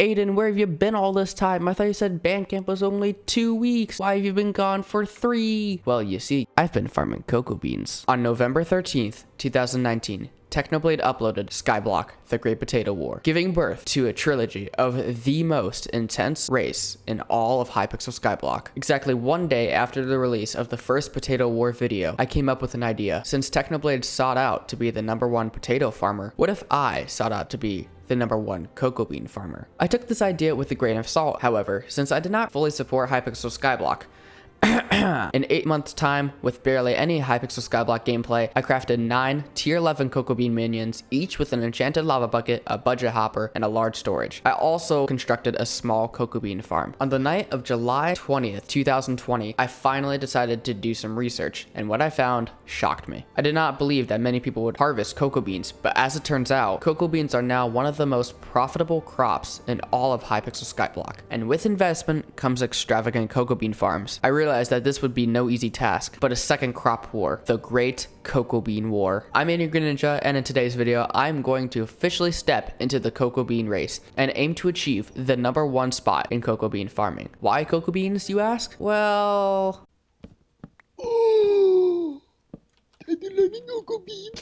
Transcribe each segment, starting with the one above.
Aiden, where have you been all this time? I thought you said band camp was only 2 weeks. Why have you been gone for 3? Well, you see, I've been farming cocoa beans. On November 13th, 2019, Technoblade uploaded Skyblock, The Great Potato War, giving birth to a trilogy of the most intense race in all of Hypixel Skyblock. Exactly 1 day after the release of the first Potato War video, I came up with an idea. Since Technoblade sought out to be the #1 potato farmer, what if I sought out to be the #1 cocoa bean farmer? I took this idea with a grain of salt, however, since I did not fully support Hypixel Skyblock. In 8 months time, with barely any Hypixel Skyblock gameplay, I crafted 9 tier 11 cocoa bean minions, each with an enchanted lava bucket, a budget hopper, and a large storage. I also constructed a small cocoa bean farm. On the night of July 20th, 2020, I finally decided to do some research, and what I found shocked me. I did not believe that many people would harvest cocoa beans, but as it turns out, cocoa beans are now one of the most profitable crops in all of Hypixel Skyblock. And with investment comes extravagant cocoa bean farms. I realized that this would be no easy task, but a second crop war, the Great Cocoa Bean War. I'm Aiden Ninja, and in today's video, I'm going to officially step into the cocoa bean race and aim to achieve the #1 spot in cocoa bean farming. Why cocoa beans, you ask? Well... Oh, learning cocoa beans.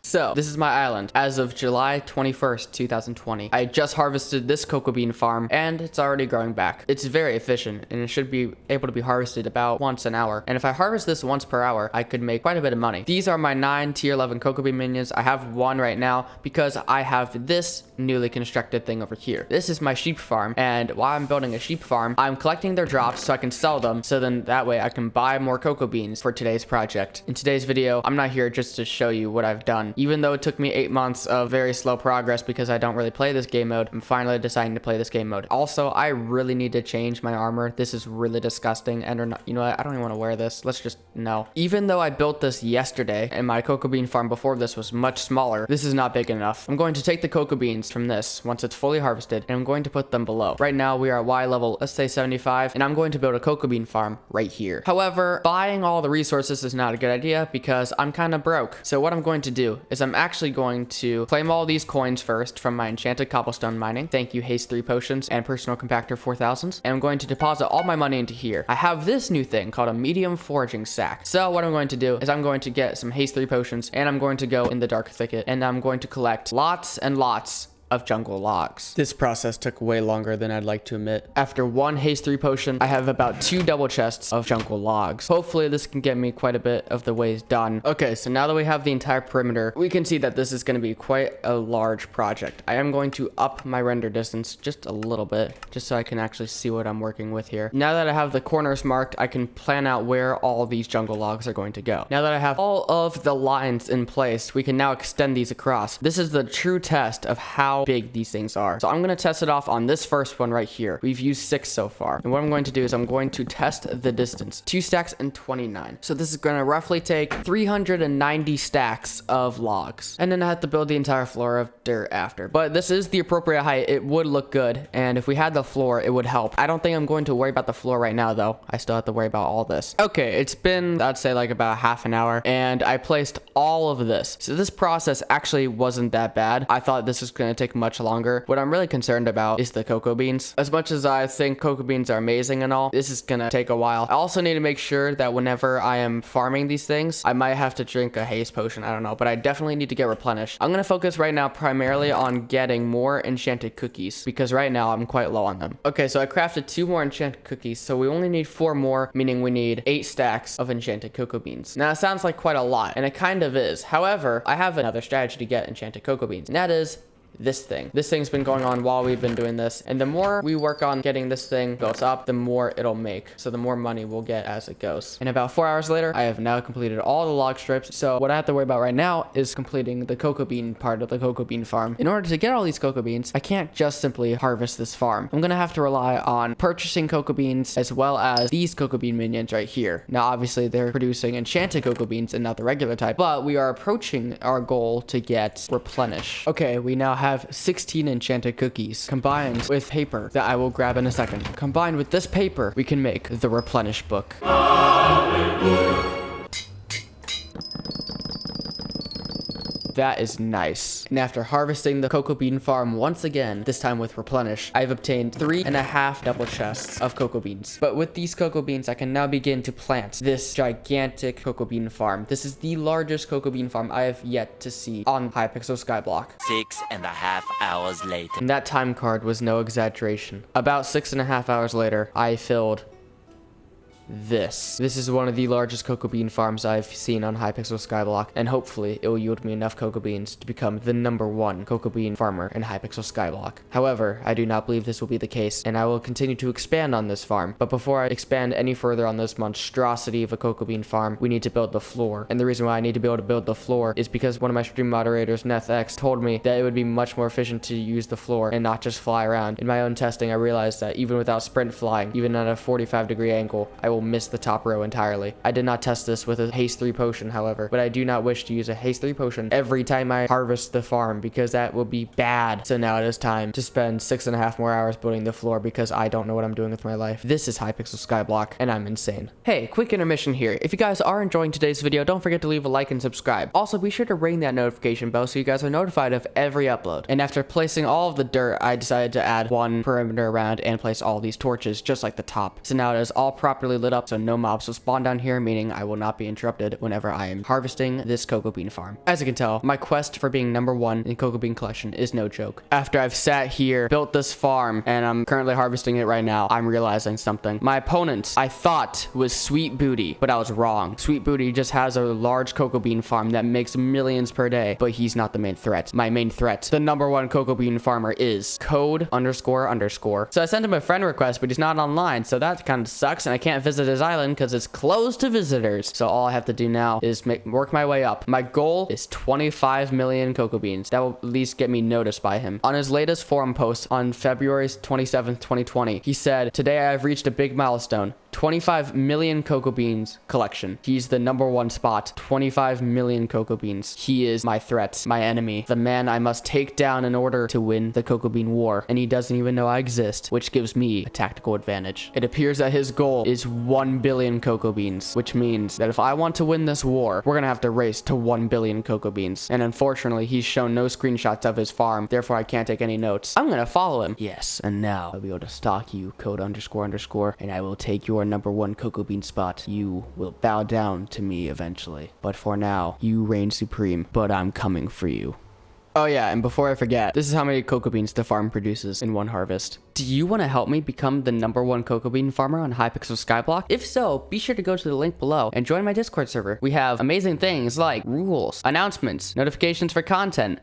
So, this is my island. As of July 21st, 2020, I just harvested this cocoa bean farm, and it's already growing back. It's very efficient, and it should be able to be harvested about once an hour. And if I harvest this once per hour, I could make quite a bit of money. These are my 9 tier 11 cocoa bean minions. I have 1 right now because I have this newly constructed thing over here. This is my sheep farm, and while I'm building a sheep farm, I'm collecting their drops so I can sell them, so then that way I can buy more cocoa beans for today's project. In today's video, I'm not here just to show you what I've done. Even though it took me 8 months of very slow progress because I don't really play this game mode, I'm finally deciding to play this game mode. Also, I really need to change my armor. This is really disgusting, and you know what? I don't even want to wear this. Let's just, no. Even though I built this yesterday, and my cocoa bean farm before this was much smaller, this is not big enough. I'm going to take the cocoa beans from this once it's fully harvested, and I'm going to put them below. Right now, we are at Y level, let's say 75, and I'm going to build a cocoa bean farm right here. However, buying all the resources is not a good idea because I'm kind of broke. So what I'm going to do is I'm actually going to claim all these coins first from my enchanted cobblestone mining. Thank you, haste 3 potions and personal compactor 4000s. And I'm going to deposit all my money into here. I have this new thing called a medium foraging sack. So what I'm going to do is I'm going to get some haste 3 potions, and I'm going to go in the dark thicket, and I'm going to collect lots and lots of jungle logs. This process took way longer than I'd like to admit. After 1 haste 3 potion, I have about 2 double chests of jungle logs. Hopefully this can get me quite a bit of the ways done. Okay, so now that we have the entire perimeter, we can see that this is going to be quite a large project. I am going to up my render distance just a little bit, just so I can actually see what I'm working with here. Now that I have the corners marked, I can plan out where all these jungle logs are going to go. Now that I have all of the lines in place, we can now extend these across. This is the true test of how big these things are. So I'm going to test it off on this first one right here. We've used 6 so far. And what I'm going to do is I'm going to test the distance. 2 stacks and 29. So this is going to roughly take 390 stacks of logs. And then I have to build the entire floor of dirt after. But this is the appropriate height. It would look good. And if we had the floor, it would help. I don't think I'm going to worry about the floor right now though. I still have to worry about all this. Okay, it's been, I'd say like about half an hour. And I placed all of this. So this process actually wasn't that bad. I thought this was going to take much longer. What I'm really concerned about is the cocoa beans. As much as I think cocoa beans are amazing and all, this is gonna take a while. I also need to make sure that whenever I am farming these things, I might have to drink a haste potion, I don't know, but I definitely need to get replenished. I'm gonna focus right now primarily on getting more enchanted cookies because right now I'm quite low on them. Okay, so I crafted 2 more enchanted cookies, so we only need 4 more, meaning we need 8 stacks of enchanted cocoa beans. Now it sounds like quite a lot, and it kind of is. However, I have another strategy to get enchanted cocoa beans, and that is this thing. This thing's been going on while we've been doing this, and the more we work on getting this thing built up, the more it'll make, so the more money we'll get as it goes. And about 4 hours later, I have now completed all the log strips, so what I have to worry about right now is completing the cocoa bean part of the cocoa bean farm. In order to get all these cocoa beans, I can't just simply harvest this farm. I'm gonna have to rely on purchasing cocoa beans as well as these cocoa bean minions right here. Now obviously they're producing enchanted cocoa beans and not the regular type, but we are approaching our goal to get replenish. Okay, we now have 16 enchanted cookies combined with paper that I will grab in a second. Combined with this paper, we can make the replenish book. Hallelujah. That is nice. And after harvesting the cocoa bean farm once again, this time with replenish, I've obtained 3.5 double chests of cocoa beans. But with these cocoa beans, I can now begin to plant this gigantic cocoa bean farm. This is the largest cocoa bean farm I have yet to see on Hypixel Skyblock. 6.5 hours later. And that time card was no exaggeration. About 6.5 hours later, I filled this. This is one of the largest cocoa bean farms I've seen on Hypixel Skyblock, and hopefully it will yield me enough cocoa beans to become the #1 cocoa bean farmer in Hypixel Skyblock. However, I do not believe this will be the case, and I will continue to expand on this farm. But before I expand any further on this monstrosity of a cocoa bean farm, we need to build the floor. And the reason why I need to be able to build the floor is because one of my stream moderators, NethX, told me that it would be much more efficient to use the floor and not just fly around. In my own testing, I realized that even without sprint flying, even at a 45-degree angle, I will miss the top row entirely. I did not test this with a haste 3 potion, however, but I do not wish to use a haste 3 potion every time I harvest the farm because that will be bad. So now it is time to spend 6.5 more hours building the floor because I don't know what I'm doing with my life. This is Hypixel Skyblock, and I'm insane. Hey, quick intermission here. If you guys are enjoying today's video, don't forget to leave a like and subscribe. Also, be sure to ring that notification bell so you guys are notified of every upload. And after placing all of the dirt, I decided to add one perimeter around and place all these torches just like the top. So now it is all properly lit up, so no mobs will spawn down here, meaning I will not be interrupted whenever I am harvesting this cocoa bean farm. As you can tell, my quest for being #1 in cocoa bean collection is no joke. After I've sat here, built this farm, and I'm currently harvesting it right now, I'm realizing something. My opponent, I thought, was Sweet Booty, but I was wrong. Sweet Booty just has a large cocoa bean farm that makes millions per day, but he's not the main threat. My main threat, the #1 cocoa bean farmer, is code__. So I sent him a friend request, but he's not online, so that kind of sucks, and I can't visit his island because it's closed to visitors. So all I have to do now is work my way up. My goal is 25 million cocoa beans. That will at least get me noticed by him. On his latest forum post on February 27th, 2020, he said, "Today I have reached a big milestone. 25 million cocoa beans collection." He's the #1 spot. 25 million cocoa beans. He is my threat, my enemy, the man I must take down in order to win the cocoa bean war. And he doesn't even know I exist, which gives me a tactical advantage. It appears that his goal is 1 billion cocoa beans, which means that if I want to win this war, we're gonna have to race to 1 billion cocoa beans. And unfortunately, he's shown no screenshots of his farm, therefore I can't take any notes. I'm gonna follow him. Yes, and now I'll be able to stalk you, code__, and I will take your #1 cocoa bean spot. You will bow down to me eventually. But for now, you reign supreme, but I'm coming for you. Oh yeah, and before I forget, this is how many cocoa beans the farm produces in one harvest. Do you want to help me become the #1 cocoa bean farmer on Hypixel Skyblock? If so, be sure to go to the link below and join my Discord server. We have amazing things like rules, announcements, notifications for content,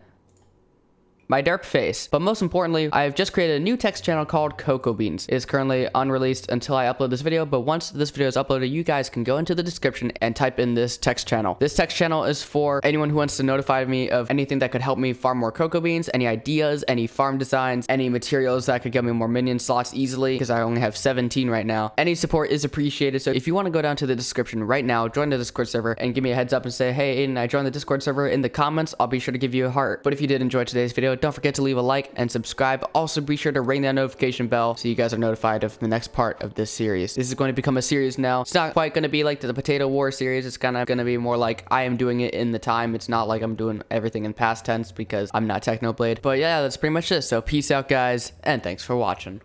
my derp face. But most importantly, I have just created a new text channel called Cocoa Beans. It is currently unreleased until I upload this video, but once this video is uploaded, you guys can go into the description and type in this text channel. This text channel is for anyone who wants to notify me of anything that could help me farm more cocoa beans, any ideas, any farm designs, any materials that could get me more minion slots easily, because I only have 17 right now. Any support is appreciated, so if you want to go down to the description right now, join the Discord server, and give me a heads up and say, "Hey Aiden, I joined the Discord server," in the comments, I'll be sure to give you a heart. But if you did enjoy today's video, don't forget to leave a like and subscribe. Also, be sure to ring that notification bell so you guys are notified of the next part of this series. This is going to become a series now. It's not quite going to be like the Potato War series. It's kind of going to be more like I am doing it in the time. It's not like I'm doing everything in past tense because I'm not Technoblade. But yeah, that's pretty much it. So peace out, guys, and thanks for watching.